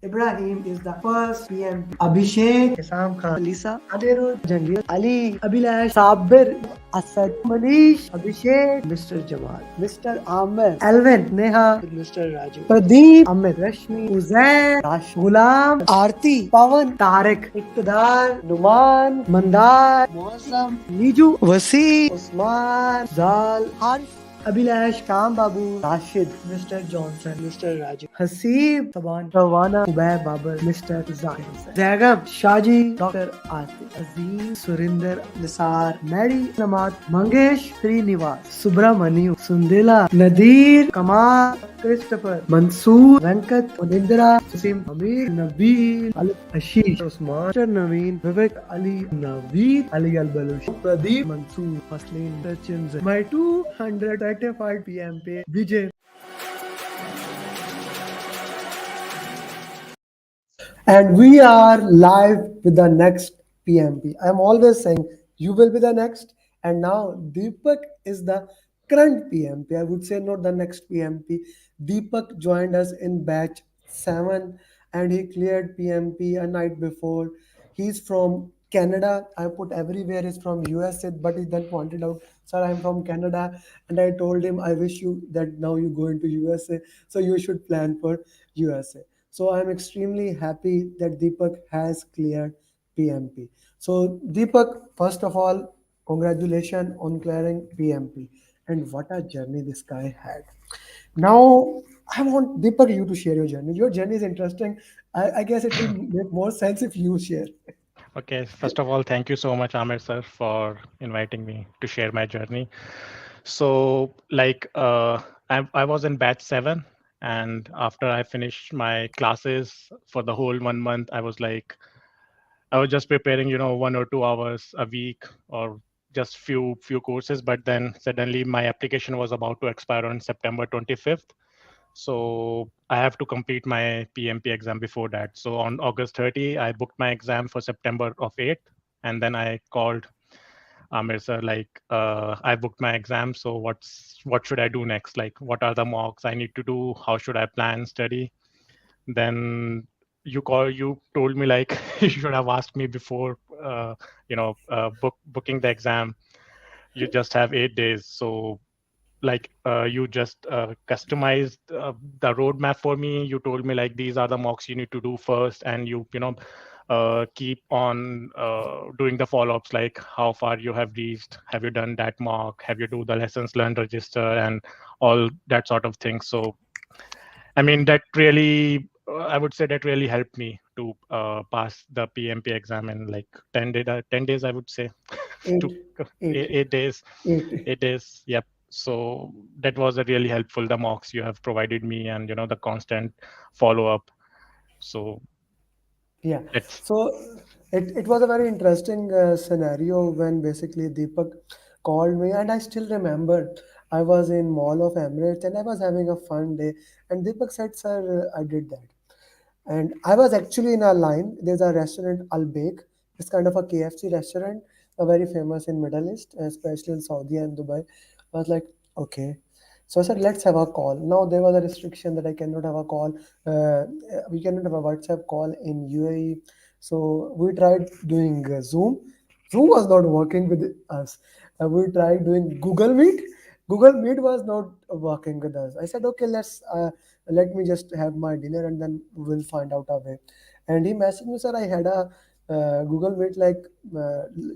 Ibrahim is the first PMP. Abhishek, Isam Khan, Lisa, Adirud, Jangir, Ali, Abhilash, Sabir, Asad, Manish, Abhishek, Mr. Jamal, Mr. Amer, Alvin, Neha, Mr. Raju, Pradeep, Amit, Rashmi, Uzair, Rash, Ghulam, Aarti, Pawan, Tarek, Iqtidar, Numan, Mandar, Mosam, Niju, Wasi, Usman, Zal, Harsh, Abhilash, Kam Babu, Rashid, Mr. Johnson, Mr. Raju, Hasib, Saban, Rawana, Ubair Babar, Mr. Zahir Hussain, Zainab, Shaji, Dr. Aarti, Azim, Surinder, Nisar, Mary, Namat, Mangesh, Srinivas, Subramaniu, Sundela, Nadir, Kamal, Christopher, Mansoor, Venkat, Udindra, Susim, Amir, Nabil, Ali, Ashish, Usman, Naveen, Vivek, Ali, Naveed, Ali Al-Balush, Pradeep, Mansoor, Maslin, Sachin, my 200 certified PMP, Vijay. And we are live with the next PMP. I'm always saying you will be the next. And now Deepak is the current PMP. I would say not the next PMP. Deepak joined us in batch 7 and he cleared PMP a night before. He's from Canada. I put everywhere he's from USA, but he then pointed out, sir, I'm from Canada. And I told him, I wish you that now you go into USA. So you should plan for USA. So I'm extremely happy that Deepak has cleared PMP. So Deepak, first of all, congratulations on clearing PMP. And what a journey this guy had. Now I want Deepak you to share your journey. Your journey is interesting. I guess it will make more sense if you share. Okay, first of all, thank you so much, Amer sir, for inviting me to share my journey. So, I was in batch 7, and after I finished my classes for the whole 1 month, I was just preparing, 1 or 2 hours a week or just few courses. But then suddenly my application was about to expire on September 25th. So I have to complete my PMP exam before that. So on August 30, I booked my exam for September of 8th. And then I called Amir sir, I booked my exam. So what should I do next? Like, what are the mocks I need to do? How should I plan study? Then you told me like you should have asked me before, booking the exam. You just have 8 days. So you just customized the roadmap for me. You told me like these are the mocks you need to do first, and keep on doing the follow-ups, like how far you have reached, have you done that mock, have you do the lessons learned register, and all that sort of thing. So I mean, that really, I would say that really helped me to pass the PMP exam in like 10 days, I would say. Eight, to eight, 8 days. eight. 8 days, yep. So that was a really helpful, the mocks you have provided me, and the constant follow up. So Yeah. it's So it was a very interesting scenario when basically Deepak called me, and I still remember I was in Mall of Emirates and I was having a fun day, and Deepak said, "Sir, I did that." And I was actually in a line. There's a restaurant Al Baik. It's kind of a KFC restaurant, very famous in Middle East, especially in Saudi and Dubai. I was like, okay. So I said, let's have a call. Now there was a restriction that I cannot have a call. Uh, we cannot have a WhatsApp call in UAE. So we tried doing Zoom. Zoom was not working with us. We tried doing Google Meet. Google Meet was not working with us. I said, okay, let me just have my dinner and then we'll find out a way. And he messaged me, sir, I had a Google Meet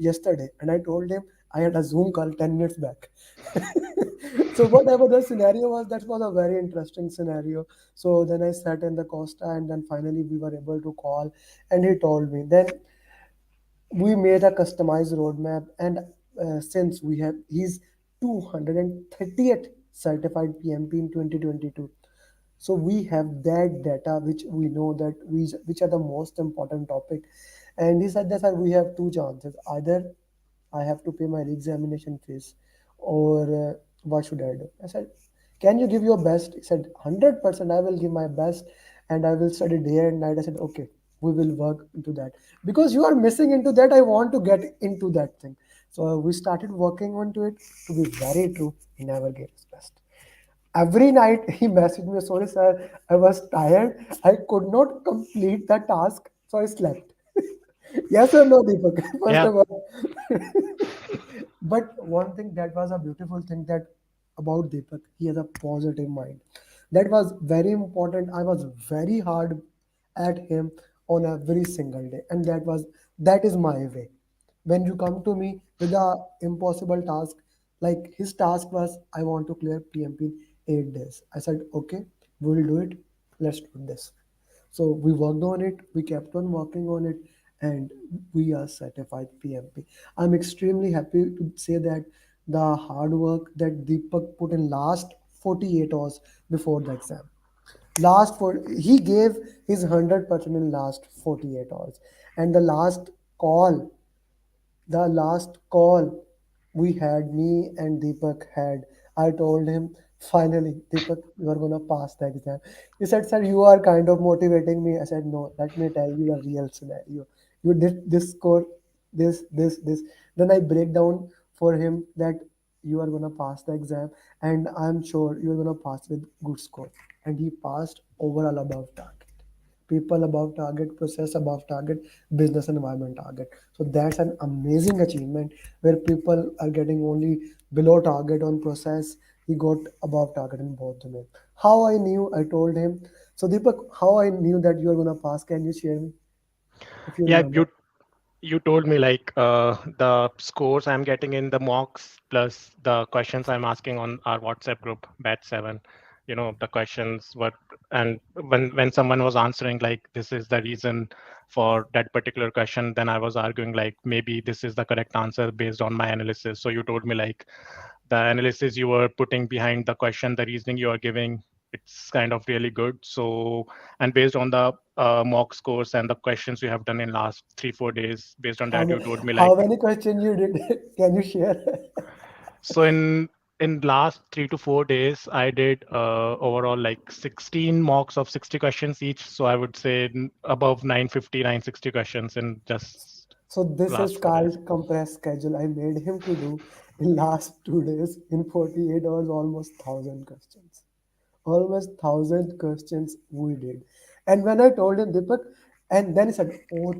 yesterday, and I told him I had a Zoom call 10 minutes back. So whatever the scenario was, that was a very interesting scenario. So then I sat in the Costa, and then finally we were able to call, and he told me. Then we made a customized roadmap, and since we have he's 230th certified PMP in 2022, so we have that data which we know that which are the most important topic. And he said that, sir, we have two chances: either I have to pay my examination fees, or what should I do? I said, can you give your best? He said, 100% I will give my best, and I will study day and night. I said, okay, we will work into that, because you are missing into that. I want to get into that thing. So we started working onto it. To be very true, he never gave his best. Every night he messaged me, sorry sir, I was tired. I could not complete the task, so I slept. Yes or no, Deepak? First Yeah. of all. But one thing that was a beautiful thing that about Deepak, he has a positive mind. That was very important. I was very hard at him on every single day, and that is my way. When you come to me with a impossible task, like his task was, I want to clear PMP in 8 days. I said, okay, we will do it. Let's do this. So we worked on it, we kept on working on it, and we are certified PMP. I'm extremely happy to say that the hard work that Deepak put in last 48 hours before the exam. He gave his 100% in last 48 hours. And call the last call we had, me and Deepak had, I told him, finally, Deepak, you are gonna pass the exam. He said, sir, you are kind of motivating me. I said, no, let me tell you the real scenario. You did this score, this. Then I break down for him that you are gonna pass the exam, and I'm sure you are gonna pass with good score. And he passed overall above target, people above target, process above target, business environment target. So that's an amazing achievement where people are getting only below target on process. He got above target in both domains. How I knew? I told him. So Deepak, how I knew that you are gonna pass? Can you share me if you Yeah, remember? you told me like the scores I'm getting in the mocks plus the questions I'm asking on our WhatsApp group, batch 7. You know, the questions what, and when someone was answering like this is the reason for that particular question, then I was arguing like maybe this is the correct answer based on my analysis. So you told me like the analysis you were putting behind the question, the reasoning you are giving, it's kind of really good. So, and based on the mock scores and the questions you have done in last 3 4 days, based on How that, many, you told me how like, many questions you did? Can you share? so in last 3 to 4 days, I did overall like 16 mocks of 60 questions each. So I would say above 950, 960 questions in just So this is last 4 days. called compressed schedule. I made him to do in last 2 days in 48 hours almost 1,000 questions. Almost 1,000 questions we did. And when I told him, Deepak, and then he said, oh,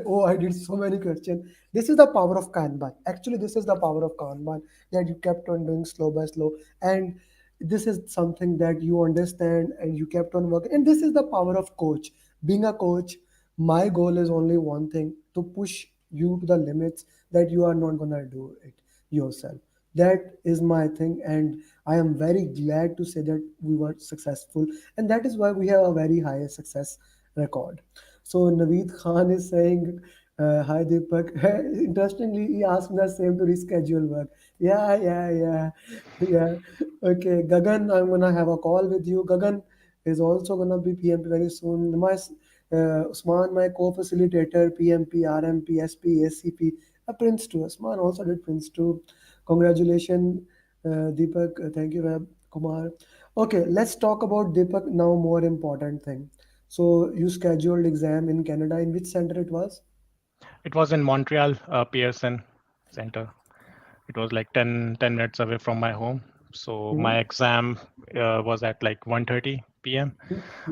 oh, I did so many questions. This is the power of Kanban. Actually, this is the power of Kanban, that you kept on doing slow by slow. And this is something that you understand and you kept on working. And this is the power of coach. Being a coach, my goal is only one thing, to push you to the limits that you are not gonna do it yourself. That is my thing, and I am very glad to say that we were successful, and that is why we have a very high success record. So Naveed Khan is saying, "Hi Deepak." Interestingly, he asked me the same to reschedule work. Yeah. Yeah. Okay, Gagan, I'm gonna have a call with you. Gagan is also gonna be PMP very soon. Usman, my co-facilitator, PMP, RMP, SP, SCP, Prince 2. Usman also did Prince 2. Congratulations, Deepak. Thank you, Kumar. Okay, let's talk about Deepak now. More important thing. So you scheduled exam in Canada. In which center it was? It was in Montreal, Pearson Center. It was like 10 minutes away from my home. So Hmm. my exam was at like 1:30 p.m.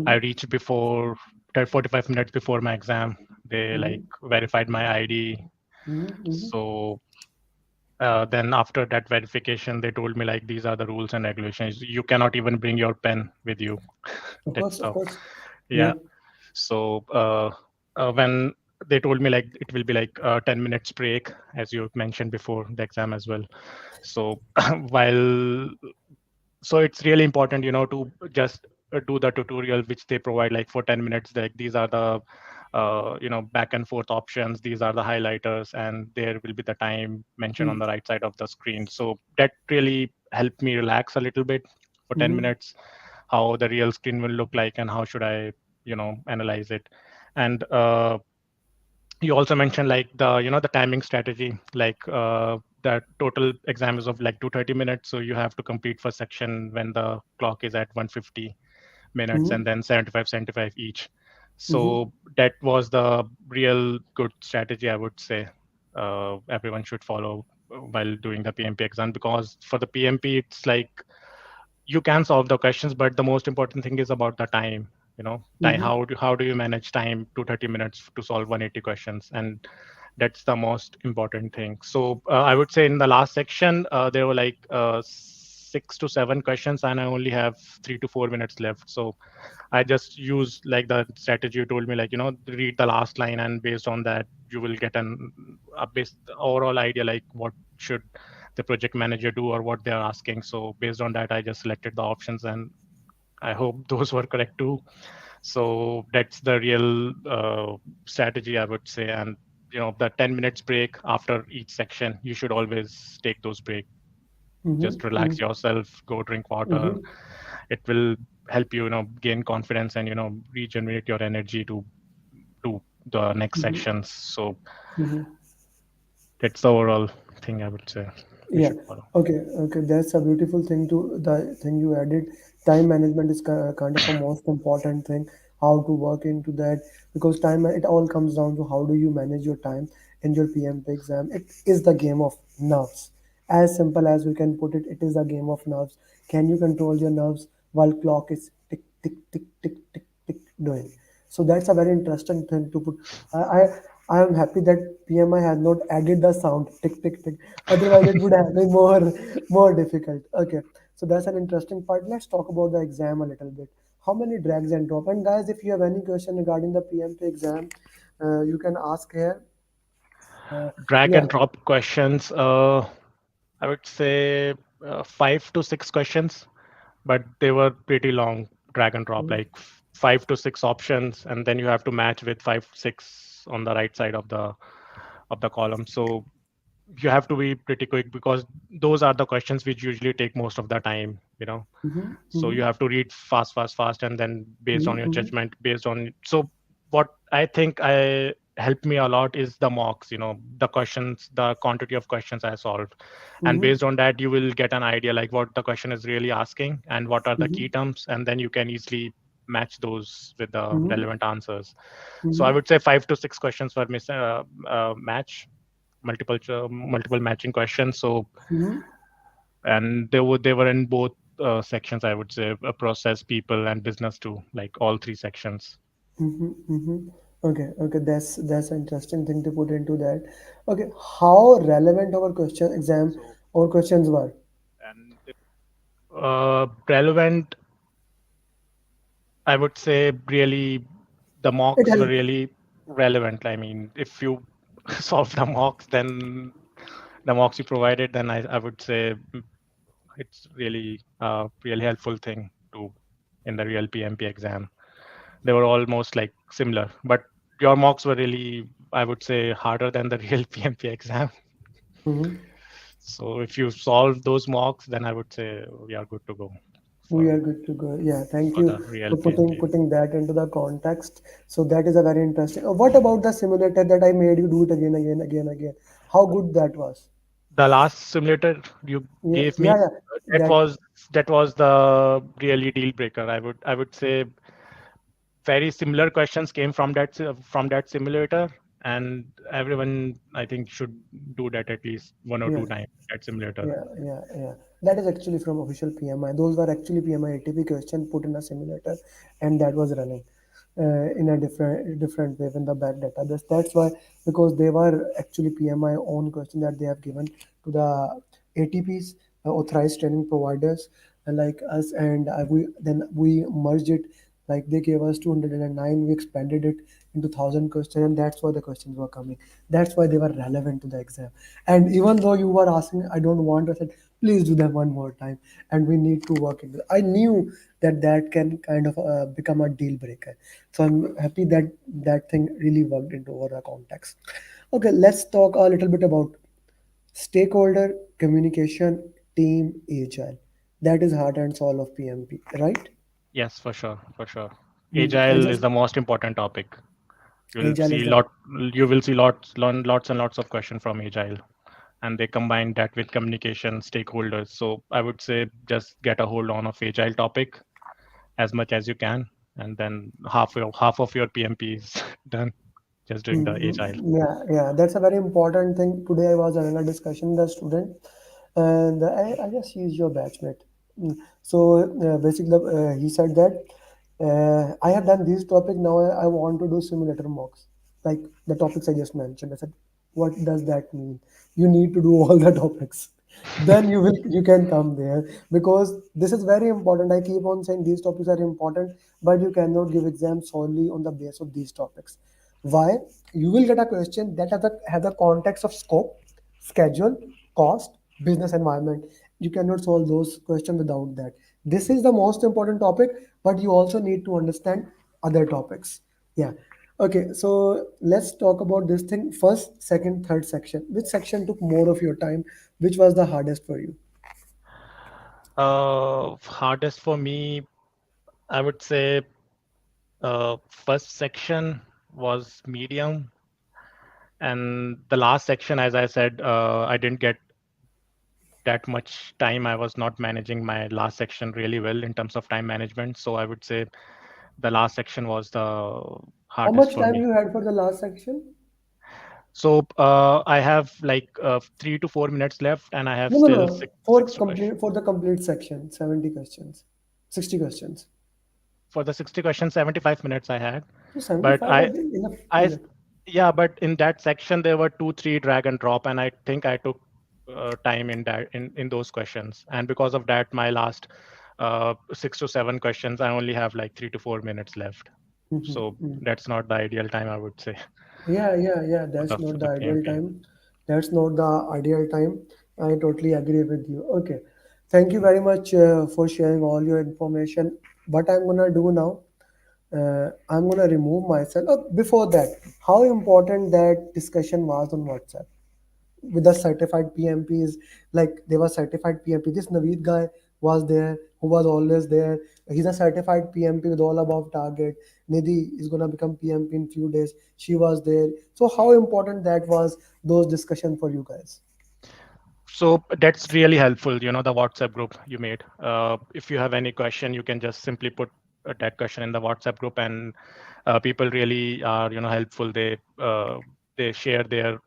I Hmm. reached before 45 minutes before my exam. They like Hmm. verified my ID. Hmm. Hmm. So then after that verification, they told me like these are the rules and regulations. You cannot even bring your pen with you. That's Of how. course. Yeah. Yeah. So when they told me like it will be like 10 minutes break, as you mentioned before the exam as well. So while so it's really important, to just do the tutorial which they provide like for 10 minutes. Like these are the back and forth options, these are the highlighters, and there will be the time mentioned on Hmm. the right side of the screen. So that really helped me relax a little bit for 10 Hmm. minutes, how the real screen will look like and how should I analyze it. And you also mentioned like the timing strategy, like the total exam is of like 230 minutes, so you have to complete first section when the clock is at 150 minutes, Hmm. and then 75 each. Hmm. So that was the real good strategy, I would say, everyone should follow while doing the PMP exam, because for the PMP it's like you can solve the questions, but the most important thing is about the time. Time, Mm-hmm. how do you manage time to 30 minutes to solve 180 questions? And that's the most important thing. So I would say in the last section there were like 6 to 7 questions, and I only have 3 to 4 minutes left. So I just use like the strategy you told me, like, read the last line, and based on that, you will get a base overall idea, like what should the project manager do or what they're asking. So based on that, I just selected the options, and I hope those were correct too. So that's the real strategy, I would say. And the 10 minutes break after each section, you should always take those breaks. Just Mm-hmm. relax yourself, go drink water. Mm-hmm. It will help you, gain confidence and regenerate your energy to do the next Mm-hmm. sections. So Mm-hmm. that's the overall thing I would say you Yeah. should follow. Okay. Okay. That's a beautiful thing to the thing you added. Time management is kind of a most important thing. How to work into that, because time, it all comes down to how do you manage your time in your PMP exam. It is the game of nerves. As simple as we can put it, it is a game of nerves. Can you control your nerves while clock is tick tick tick tick tick tick doing? So that's a very interesting thing to put. I I, I am happy that PMI has not added the sound tick tick tick. Otherwise, it would have been more difficult. Okay, so that's an interesting part. Let's talk about the exam a little bit. How many drags and drop? And guys, if you have any question regarding the PMP exam, you can ask here. Drag Yeah. and drop questions. I would say 5 to 6 questions, but they were pretty long. Drag and drop, like 5 to 6 options, and then you have to match with 5, 6 on the right side of the column. So you have to be pretty quick, because those are the questions which usually take most of the time. Mm-hmm, So mm-hmm, you have to read fast, fast, fast, and then based on your mm-hmm, judgment, based on so what I think I helped me a lot is the mocks, the questions, the quantity of questions I solved. And mm-hmm, based on that, you will get an idea like what the question is really asking and what are the mm-hmm, key terms, and then you can easily match those with the mm-hmm, relevant answers. So I mm-hmm, would say 5 to 6 questions were match, multiple matching questions. So, mm-hmm, and they were in both sections, I would say, process, people, and business too, like all three sections. mm-hmm, mm-hmm. Okay, okay, that's an interesting thing to put into that. Okay, how relevant our question exam or questions were? And relevant, I would say, really, the It mocks were helped. really relevant. I mean, if you solve the mocks, then the mocks you provided, then I would say it's really helpful thing to in the real PMP exam. They were almost like similar, but your mocks were really, I would say, harder than the real PMP exam. Mm-hmm. So if you solve those mocks, then I would say we are good to go We for are good to go. Yeah, thank for you the real for putting PMP. putting that into the context. So that is a very interesting. What about the simulator that I made you do it again, again, again, again? How good that was? The last simulator you Yeah, gave me, yeah, yeah. that That. was that was the really deal breaker. I would say very similar questions came from that simulator, and everyone I think should do that at least one or Yeah. two times, that simulator. Yeah, yeah, yeah. That is actually from official PMI. Those were actually PMI ATP question put in a simulator, and that was running in a different way in the back database. That's why, because they were actually PMI own question that they have given to the ATPs, authorized training providers, like us, and we merged it. Like they gave us 209, we expanded it into 1,000 questions, and that's why the questions were coming. That's why they were relevant to the exam. And even though you were asking, I don't want to, I said, please do that one more time. And we need to work it. I knew that that can kind of become a deal breaker. So I'm happy that that thing really worked into over the context. Okay, let's talk a little bit about stakeholder communication, team, agile. That is heart and soul of PMP, right? Yes, for sure, for sure. I Agile is just the most important topic. You'll agile is see the lot you will see lots and lots of questions from agile, and they combine that with communication, stakeholders. So I would say just get a hold on of agile topic as much as you can, and then half of your PMP is done just doing the agile. Yeah, yeah, that's a very important thing. Today I was having a discussion with a student, and I just used your batchmate. So basically, he said that I have done these topics. Now I want to do simulator mocks, like the topics I just mentioned. I said, what does that mean? You need to do all the topics. Then you can come there, because this is very important. I keep on saying these topics are important, but you cannot give exams solely on the base of these topics. Why? You will get a question that has the context of scope, schedule, cost, business environment. You cannot solve those questions without that. This is the most important topic, but you also need to understand other topics. Yeah. Okay, so let's talk about this thing first, second, third section. Which section took more of your time? Which was the hardest for you? Hardest for me, I would say, first section was medium, and the last section, as I said, I didn't get that much time. I was not managing my last section really well in terms of time management. So I would say the last section was the How hardest much for time me. you had for the last section? So I have like 3 to 4 minutes left, and I have No, no, still no. six to question. For the complete section, 70 questions, 60 questions. For the 60 questions, 75 minutes I had, So but 75 was enough, I, is it? yeah, but in that section there were two, three drag and drop, and I think I took time in that in those questions, and because of that, my last 6 to 7 questions, I only have like 3 to 4 minutes left. So Mhm. that's not the ideal time, I would say, Yeah. That's for not the the ideal PMP. time. That's not the ideal time. I totally agree with you. Okay. Thank you very much for sharing all your information. What I'm gonna do now, I'm gonna remove myself. Oh, before that, how important that discussion was on WhatsApp with the certified PMPs. Like they were certified PMP. This Naveed guy was there, who was always there. He's a certified PMP with all above target. Nidhi is gonna become PMP in few days. She was there. So how important that was, those discussion for you guys? So that's really helpful, the WhatsApp group you made. If you have any question, you can just simply put that question in the WhatsApp group, and people really are, helpful. They share their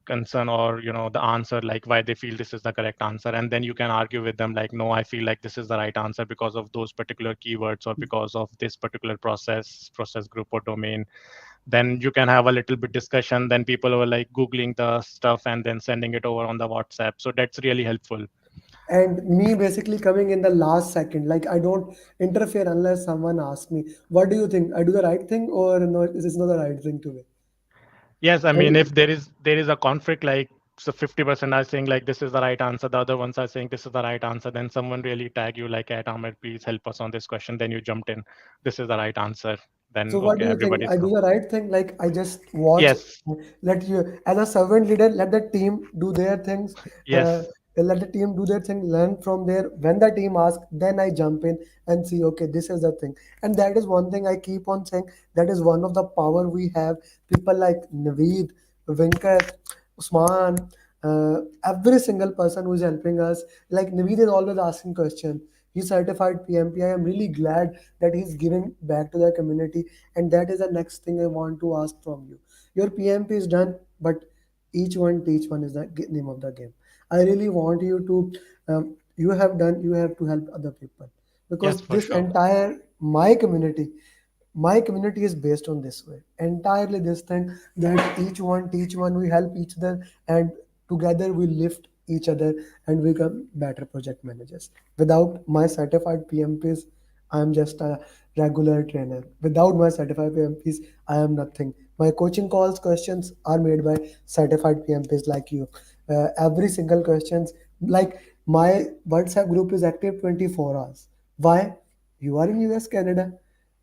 concern, or the answer, like why they feel this is the correct answer, and then you can argue with them like, no, I feel like this is the right answer because of those particular keywords, or because of this particular process group or domain. Then you can have a little bit discussion, then people were like googling the stuff and then sending it over on the WhatsApp, so that's really helpful. And me basically coming in the last second, like I don't interfere unless someone asks me, what do you think? I do the right thing or no? This is not the right thing to do. Yes, I mean, And if there is a conflict, like, so 50% are saying like this is the right answer, the other ones are saying this is the right answer, then someone really tag you like, at Amer, please help us on this question, then you jumped in, this is the right answer, then so what okay, do you think? everybody's I do come. the right thing? Like I just watch, Yes, let you as a servant leader, let the team do their things. Uh, yes. let the team do their thing, learn from there. When the team asks, then I jump in and see, okay, this is the thing. And that is one thing I keep on saying. That is one of the power we have. People like Naveed, Venkat, Usman, every single person who is helping us. Like Naveed is always asking question. He's certified PMP. I am really glad that he's giving back to the community, and that is the next thing I want to ask from you. Your PMP is done, but each one teach one is the name of the game. I really want you to, you have done, you have to help other people, because Yes, for this sure. entire my community is based on this way entirely, this thing, that each one teach one, we help each other, and together we lift each other and become better project managers. Without my certified PMPs, I am just a regular trainer. Without my certified PMPs, I am nothing. My coaching calls questions are made by certified PMPs like you. Every single questions, like my WhatsApp group is active 24 hours. Why? You are in US, Canada.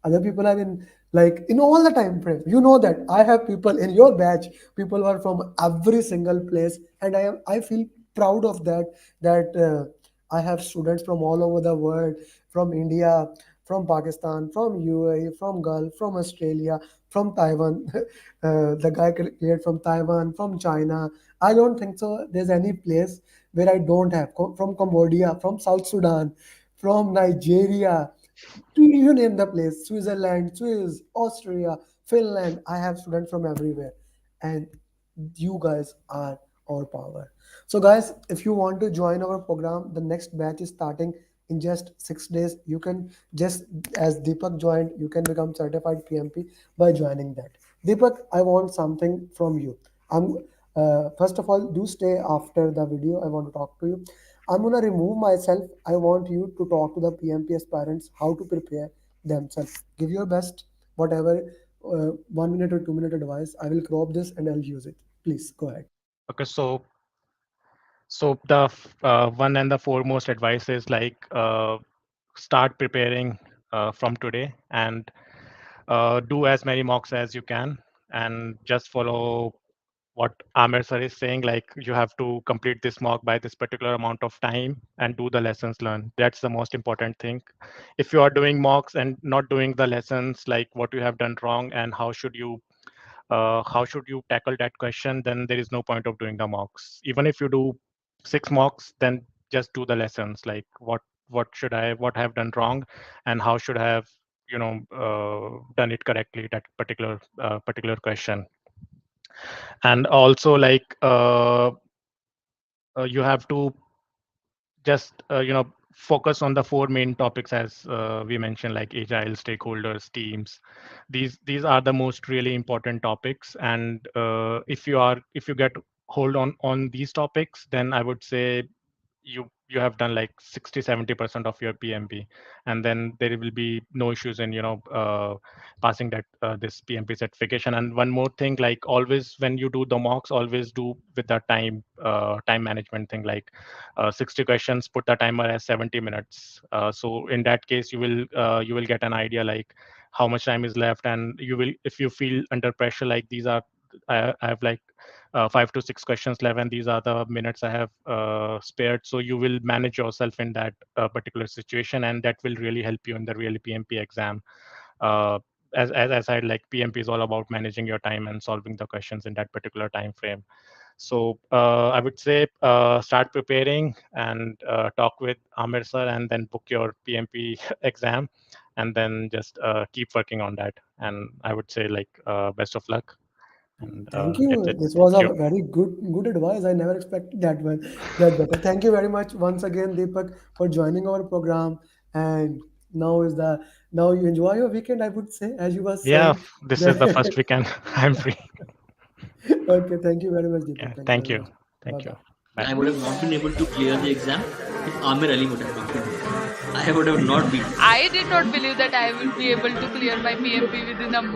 Other people are in, like, in all the time frame. You know that I have people in your batch, people who are from every single place, and I feel proud of that. That I have students from all over the world, from India, from Pakistan, from UAE, from Gulf, from Australia, from Taiwan. The guy cleared from Taiwan, from China. I don't think so. There's any place where I don't have from Cambodia, from South Sudan, from Nigeria, you name the place, Switzerland, Swiss, Austria, Finland. I have students from everywhere, and you guys are our power. So, guys, if you want to join our program, the next batch is starting in just 6 days. You can just, as Deepak joined, you can become certified PMP by joining that. Deepak, I want something from you. I'm First of all, do stay after the video. I want to talk to you. I'm gonna remove myself. I want you to talk to the PMP aspirants how to prepare themselves. Give your best, whatever 1 minute or 2 minute advice. I will crop this and I'll use it. Please go ahead. Okay, so the one and the foremost advice is like start preparing from today and do as many mocks as you can and just follow what Amer sir is saying, like you have to complete this mock by this particular amount of time and do the lessons learned. That's the most important thing. If you are doing mocks and not doing the lessons, like what you have done wrong and how should you tackle that question, then there is no point of doing the mocks. Even if you do 6 mocks, then just do the lessons, like what I have done wrong and how should I have done it correctly, that particular question. And also like you have to just focus on the 4 main topics as we mentioned, like agile, stakeholders, teams. These are the most really important topics, and if you get hold on these topics, then I would say you have done like 60-70% of your PMP, and then there will be no issues in passing that this PMP certification. And one more thing, like always when you do the mocks, always do with the time management thing, like 60 questions, put the timer as 70 minutes. So in that case, you will get an idea like how much time is left, and you will, if you feel under pressure, like these are I have like 5 to 6 questions left, and these are the minutes I have spared. So you will manage yourself in that particular situation, and that will really help you in the real PMP exam. Uh, as I like, PMP is all about managing your time and solving the questions in that particular time frame. So I would say start preparing and talk with Amer sir, and then book your PMP exam, and then just keep working on that. And I would say like best of luck. And Thank that's you. it. This was Thank a you. very good advice. I never expected that one. That better. Thank you very much once again, Deepak, for joining our program. And now is the now you enjoy your weekend. I would say, as you were Yeah, saying. this is the That, first weekend I'm free. okay. Thank you very much, Yeah, Deepak. Thank you thank very you. much. Bye Thank you. bye. Bye. I would have not been able to clear the exam if Amer Ali would have not been there. I would have not been. I did not believe that I will be able to clear my PMP within a month.